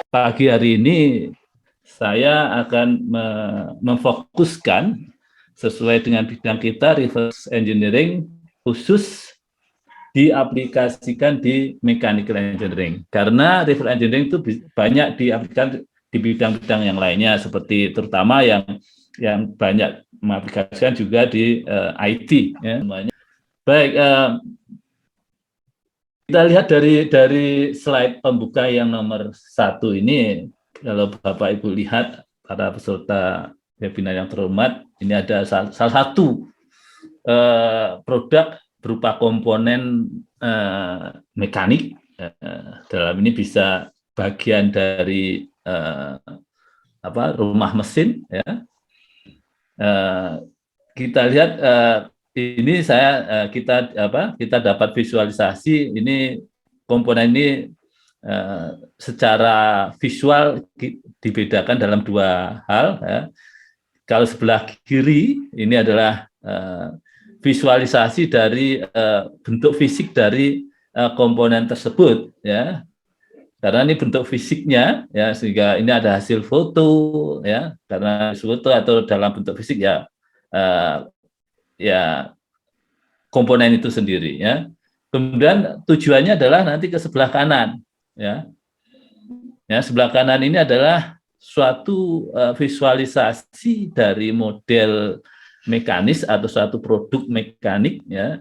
pagi hari ini saya akan memfokuskan sesuai dengan bidang kita reverse engineering khusus diaplikasikan di mechanical engineering. Karena reverse engineering itu banyak diaplikasikan di bidang-bidang yang lainnya, seperti terutama yang banyak mengaplikasikan juga di IT. Ya. Baik, kita lihat dari slide pembuka yang nomor 1 ini, kalau Bapak Ibu lihat para peserta webinar yang terhormat, ini ada salah satu produk berupa komponen mekanik. Dalam ini bisa bagian dari rumah mesin. Ya. Kita lihat ini kita dapat visualisasi ini komponen ini secara visual dibedakan dalam dua hal. Ya. Kalau sebelah kiri ini adalah visualisasi dari bentuk fisik dari komponen tersebut, ya. Karena ini bentuk fisiknya, ya, sehingga ini ada hasil foto, ya. Karena foto atau dalam bentuk fisik, ya, ya komponen itu sendiri, ya. Kemudian tujuannya adalah nanti ke sebelah kanan, ya. Ya, sebelah kanan ini adalah suatu visualisasi dari model mekanis atau suatu produk mekanik, ya.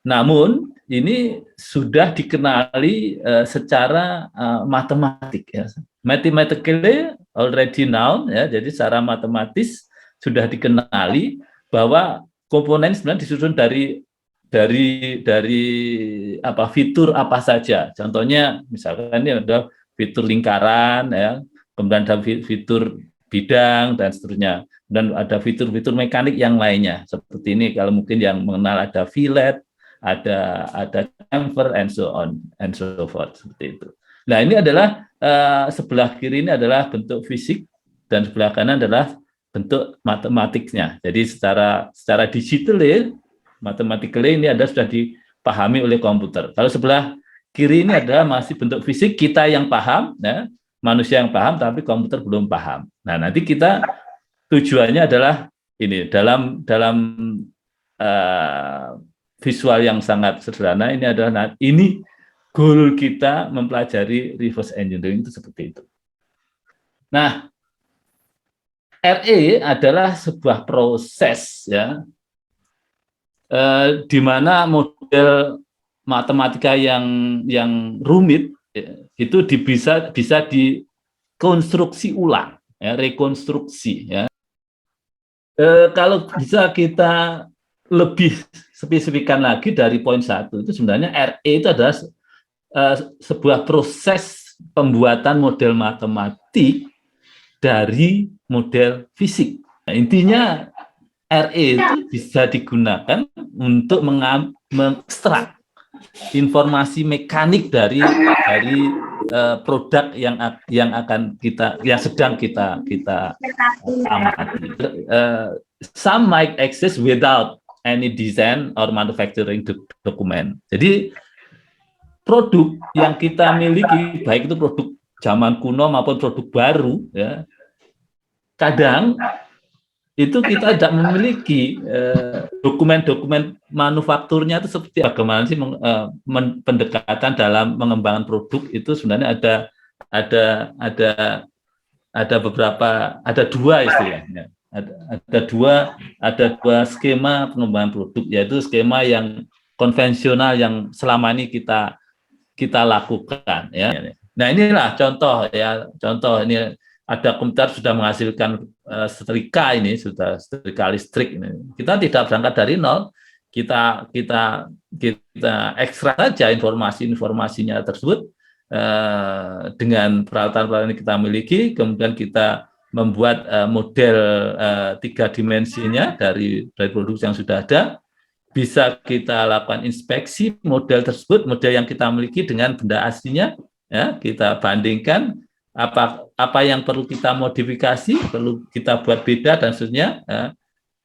Namun ini sudah dikenali secara matematik, ya. Mathematically already known, ya. Jadi secara matematis sudah dikenali bahwa komponen sebenarnya disusun dari fitur apa saja. Contohnya misalkan ini ada fitur lingkaran, ya. Kemudian ada fitur bidang dan seterusnya. Dan ada fitur-fitur mekanik yang lainnya. Seperti ini kalau mungkin yang mengenal ada fillet, ada chamfer, and so on and so forth, seperti itu. Nah, ini adalah sebelah kiri ini adalah bentuk fisik dan sebelah kanan adalah bentuk matematiknya. Jadi secara digital, ya, matematically ini sudah dipahami oleh komputer. Kalau sebelah kiri ini adalah masih bentuk fisik, kita yang paham, ya, manusia yang paham, tapi komputer belum paham. Nah, nanti kita tujuannya adalah ini dalam visual yang sangat sederhana ini adalah goal kita mempelajari reverse engineering itu seperti itu. Nah, RE adalah sebuah proses, ya, di mana model matematika yang rumit, ya, itu bisa dikonstruksi ulang, ya, rekonstruksi, ya. Kalau bisa kita lebih spesifikkan lagi dari poin 1 itu sebenarnya RE itu adalah sebuah proses pembuatan model matematik dari model fisik. Nah, intinya RE itu bisa digunakan untuk mengekstrak informasi mekanik dari produk yang sedang kita amati. Some might exist without any design or manufacturing document. Jadi produk yang kita miliki, baik itu produk zaman kuno maupun produk baru, ya, kadang itu kita tidak memiliki dokumen-dokumen manufakturnya itu seperti bagaimana sih pendekatan dalam mengembangkan produk itu sebenarnya ada dua istilahnya. Ada dua skema pengembangan produk, yaitu skema yang konvensional yang selama ini kita lakukan, ya. Nah, inilah contoh, ya, contoh ini ada komputer sudah menghasilkan setrika listrik ini. Kita tidak berangkat dari nol, kita ekstrak saja informasinya tersebut dengan peralatan-peralatan yang kita miliki, kemudian kita membuat model 3 dimensinya dari produk yang sudah ada. Bisa kita lakukan inspeksi model tersebut, model yang kita miliki dengan benda aslinya, ya, kita bandingkan apa yang perlu kita modifikasi, perlu kita buat beda dan seterusnya, ya.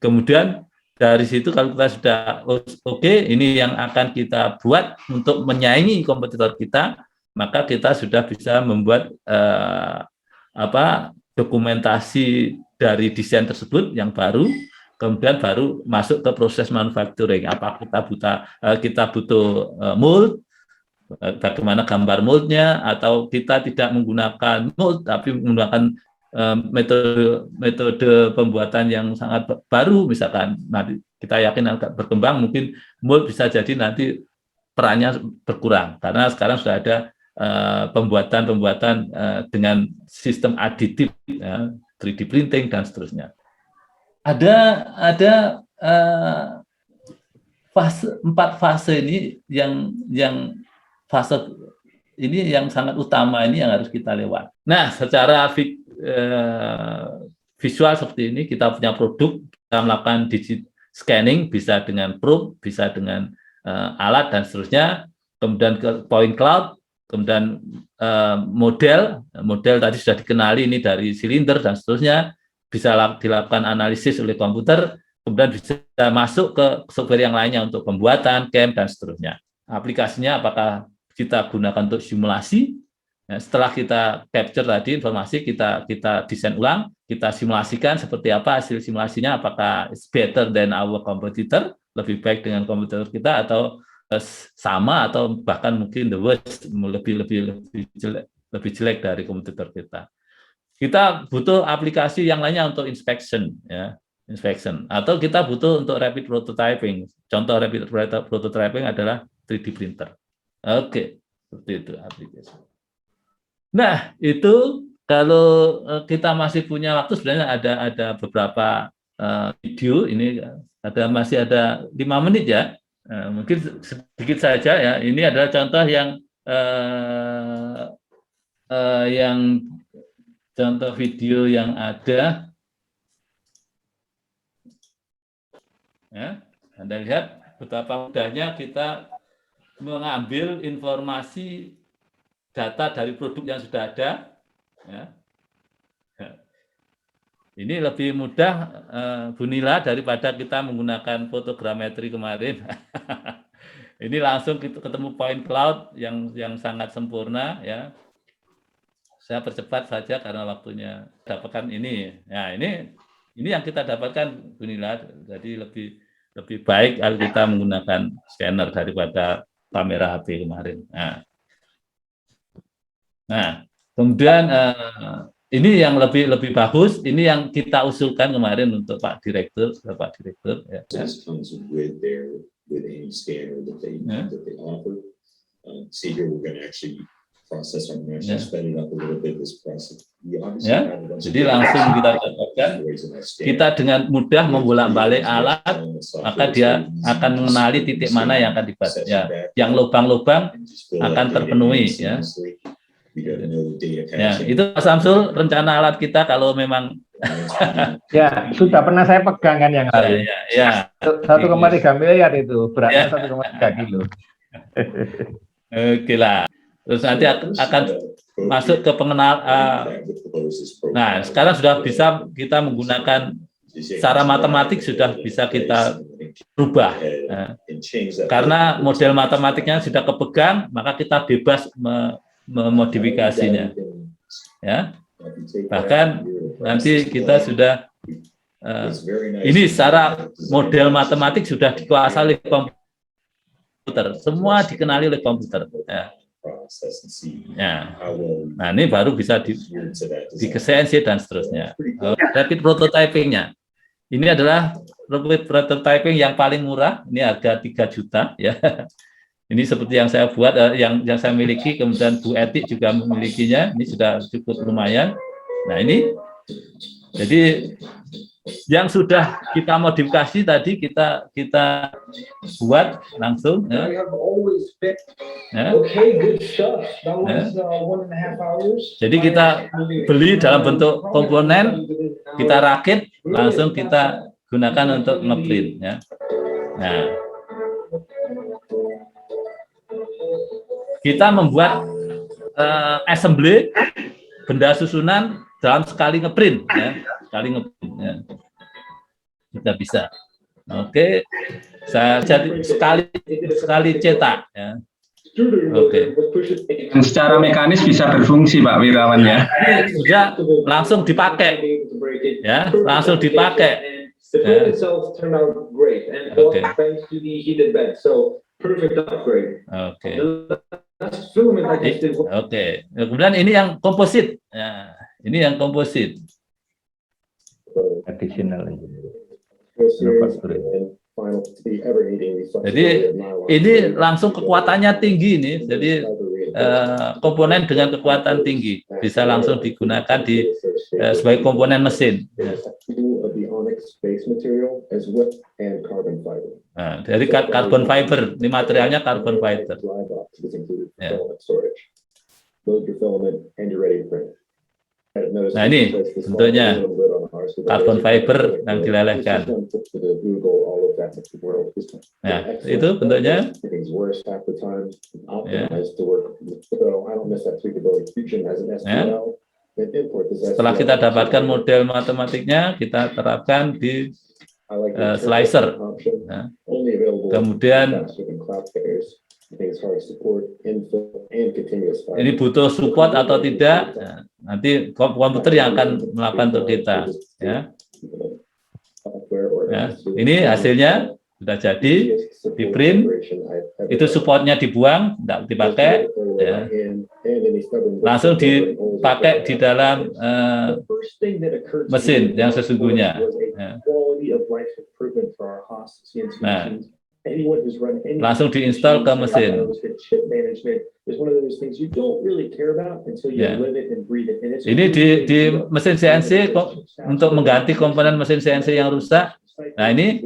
Kemudian dari situ kalau kita sudah oke, ini yang akan kita buat untuk menyaingi kompetitor kita, maka kita sudah bisa membuat dokumentasi dari desain tersebut yang baru, kemudian baru masuk ke proses manufacturing. Apa kita butuh mold, bagaimana gambar moldnya, atau kita tidak menggunakan mold tapi menggunakan metode pembuatan yang sangat baru, misalkan nanti kita yakin akan berkembang, mungkin mold bisa jadi nanti perannya berkurang karena sekarang sudah ada pembuatan dengan sistem aditif, 3D printing dan seterusnya. Ada 4 fase ini yang fase ini yang sangat utama, ini yang harus kita lewat. Nah, secara visual seperti ini, kita punya produk, kita melakukan digit scanning, bisa dengan probe, bisa dengan alat dan seterusnya, kemudian ke point cloud, kemudian model tadi sudah dikenali, ini dari silinder dan seterusnya, bisa dilakukan analisis oleh komputer, kemudian bisa masuk ke software yang lainnya untuk pembuatan, CAM, dan seterusnya. Aplikasinya apakah kita gunakan untuk simulasi, setelah kita capture tadi informasi, kita desain ulang, kita simulasikan seperti apa hasil simulasinya, apakah it's better than our competitor, lebih baik dengan kompetitor kita, atau sama, atau bahkan mungkin the worst, lebih jelek dari kompetitor kita. Kita butuh aplikasi yang lainnya untuk inspection, atau kita butuh untuk rapid prototyping. Contoh rapid prototyping adalah 3D printer. Oke, seperti itu aplikasi. Nah, itu kalau kita masih punya waktu, sebenarnya ada beberapa video, ini masih ada 5 menit ya. Mungkin sedikit saja ya. Ini adalah contoh yang contoh video yang ada. Ya, Anda lihat betapa mudahnya kita mengambil informasi data dari produk yang sudah ada. Ya. Ini lebih mudah, Bu Nila, daripada kita menggunakan fotogrametri kemarin. Ini langsung kita ketemu point cloud yang sangat sempurna, ya. Saya percepat saja karena waktunya. Dapatkan ini. Ya, ini yang kita dapatkan, Bu Nila. Jadi lebih baik kalau kita menggunakan scanner daripada kamera HP kemarin. Nah, kemudian ini yang lebih bagus, ini yang kita usulkan kemarin untuk Pak Direktur. Ya. Jadi langsung kita dapatkan, kita dengan mudah membolak-balik alat, maka dia akan mengenali titik mana yang akan dibaca. Ya, yang lubang-lubang akan terpenuhi. Ya. Ya, itu Pak Samsul rencana alat kita kalau memang ya sudah pernah saya pegang kan yang lalu. Ya. 1,3 miliar itu beratnya 1,3 kilo. Oke lah. Terus nanti akan masuk ke pengenal. Nah, sekarang sudah bisa kita menggunakan secara matematik, sudah bisa kita rubah. Karena model matematiknya sudah kepegang, maka kita bebas memodifikasinya, ya. Bahkan nanti kita sudah ini secara model matematik sudah dikuasai oleh komputer, semua dikenali oleh komputer. Ya. Nah, ini baru bisa di CNC dan seterusnya. Rapid prototypingnya, ini adalah rapid prototyping yang paling murah, ini harga 3 juta, ya. Ini seperti yang saya buat, yang saya miliki, kemudian Bu Etik juga memilikinya, ini sudah cukup lumayan. Nah, ini, jadi yang sudah kita modifikasi tadi kita buat langsung. Ya. Ya. Ya. Jadi kita beli dalam bentuk komponen, kita rakit, langsung kita gunakan untuk ngeprint. Ya. Nah, kita membuat assembly benda susunan dalam sekali ngeprint, ya, ya. Kita bisa. Oke, saya jadi sekali cetak, ya. Oke. Dan secara mekanis bisa berfungsi, Pak Wirawan ya. Ini sudah langsung dipakai, ya, langsung dipakai. Ya. Oke. Oke. Oke. Kemudian ini yang komposit. Ya, ini yang komposit. Additional. Jadi ini langsung kekuatannya tinggi nih. Jadi komponen dengan kekuatan tinggi bisa langsung digunakan di sebagai komponen mesin. Nah, dari carbon fiber, ini materialnya carbon fiber. Ya. Nah ini bentuknya carbon fiber yang dilelehkan. Nah itu bentuknya. Ya. Ya. Setelah kita dapatkan model matematiknya, kita terapkan di slicer. Nah, kemudian ini butuh support atau tidak, nah, nanti komputer yang akan melakukan untuk kita. Ya. Ya. Ini hasilnya sudah jadi, di print, itu supportnya dibuang, tidak dipakai, ya. Langsung dipakai di dalam mesin yang sesungguhnya. Ya. Nah, langsung diinstal ke mesin. Ya. Ini di mesin CNC untuk mengganti komponen mesin CNC yang rusak. Nah ini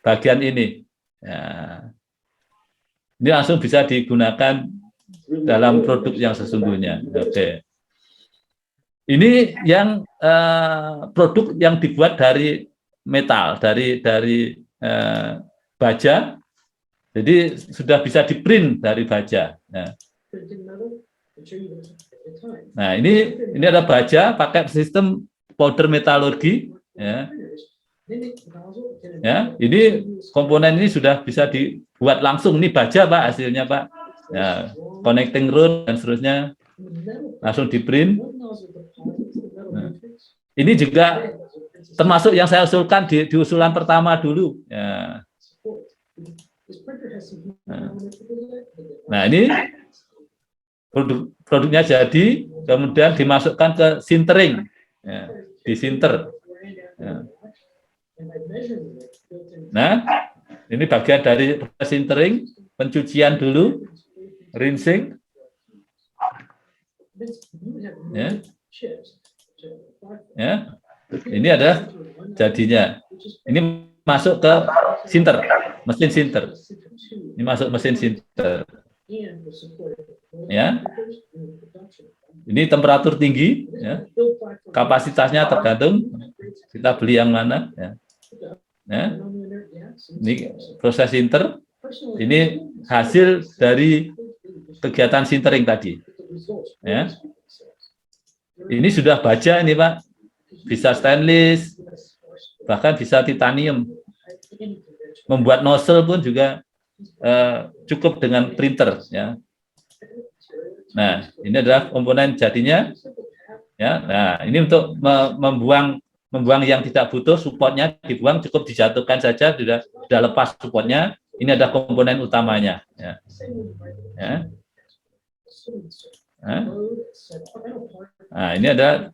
bagian ini. Ya. Ini langsung bisa digunakan dalam produk yang sesungguhnya. Oke. Ini yang produk yang dibuat dari metal, dari baja, jadi sudah bisa di-print dari baja. Nah ini ada baja pakai sistem powder metalurgi, ya. Ya, ini komponen ini sudah bisa dibuat langsung. Ini baja Pak hasilnya Pak. Ya, connecting rod dan seterusnya langsung di-print. Nah, ini juga termasuk yang saya usulkan di usulan pertama dulu. Ya. Nah ini produknya jadi, kemudian dimasukkan ke sintering, ya, disinter. Ya. Nah ini bagian dari sintering, pencucian dulu, rinsing. Ya. Ya. Ini ada jadinya. Ini masuk ke sinter, mesin sinter. Ini masuk mesin sinter. Ya. Ini temperatur tinggi, ya. Kapasitasnya tergantung kita beli yang mana. Ya. Ya. Ini proses sinter. Ini hasil dari kegiatan sintering tadi. Ya. Ini sudah baja ini Pak. Bisa stainless, bahkan bisa titanium. Membuat nozzle pun juga cukup dengan printer. Ya. Nah, ini adalah komponen jadinya. Ya, nah ini untuk membuang yang tidak butuh, supportnya dibuang, cukup dijatuhkan saja, sudah lepas supportnya. Ini ada komponen utamanya. Ya. Ya. Nah, ini ada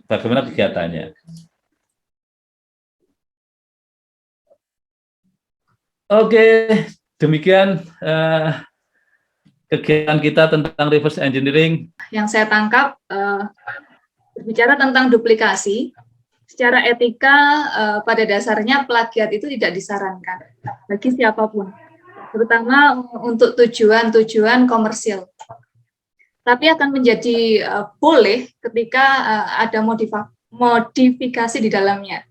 bagaimana kegiatannya. Oke, demikian kegiatan kita tentang reverse engineering. Yang saya tangkap berbicara tentang duplikasi, secara etika pada dasarnya plagiat itu tidak disarankan bagi siapapun, terutama untuk tujuan komersil. Tapi akan menjadi boleh ketika ada modifikasi di dalamnya.